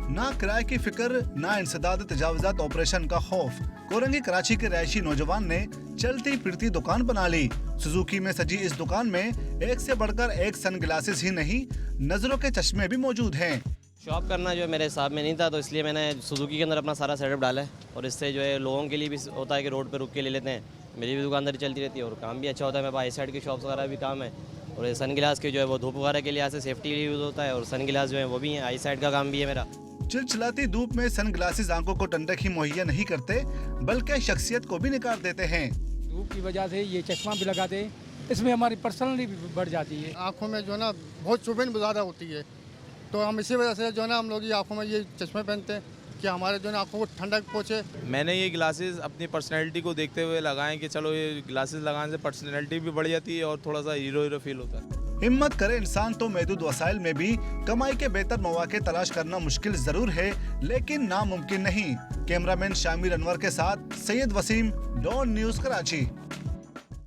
ना किराए की फिक्र, ना इंसदाद तजावुजात ऑपरेशन का खौफ। कोरंगी कराची के रहायशी नौजवान ने चलती फिरती दुकान बना ली। सुजुकी में सजी इस दुकान में एक से बढ़कर एक सन ग्लासेस ही नहीं, नजरों के चश्मे भी मौजूद हैं। शॉप करना जो है मेरे हिसाब में नहीं था, तो इसलिए मैंने सुजुकी के अंदर अपना सारा सेटअप डाला है। और इससे जो है लोगों के लिए भी होता है कि रोड पे रुक के ले लेते हैं। मेरी भी दुकानदारी चलती रहती है और काम भी अच्छा होता है। मेरे पास आई साइड की शॉप्स वगैरह भी काम है। और सन गिलास के जो है वो धूप वगैरह के लिए सेफ्टी के लिए यूज़ होता है। और सन गिलास जो है वो भी है, आई साइड का काम भी है मेरा। चिलचिलाती धूप में सन ग्लासेस आंखों को ठंडक ही मुहैया नहीं करते, बल्कि शख्सियत को भी निखार देते हैं। धूप की वजह से ये चश्मा भी लगाते हैं, इसमें हमारी पर्सनली भी बढ़ जाती है। आँखों में जो है ना बहुत चुभन ज़्यादा होती है, तो हम इसी वजह से जो है ना हम लोग ये आँखों में ये चश्मे पहनते हैं कि हमारे जो है ना आँखों को ठंडक पहुँचे। मैंने ये ग्लासेस अपनी पर्सनैलिटी को देखते हुए लगाए कि चलो ये ग्लासेस लगाने से पर्सनैलिटी भी बढ़ जाती है और थोड़ा सा हीरो हीरो फील होता है। हिम्मत करे इंसान तो महदूद वसाइल में भी कमाई के बेहतर मौके तलाश करना मुश्किल जरूर है, लेकिन नामुमकिन नहीं। कैमरामैन शामिर अनवर के साथ सैयद वसीम, डॉन न्यूज़ कराची।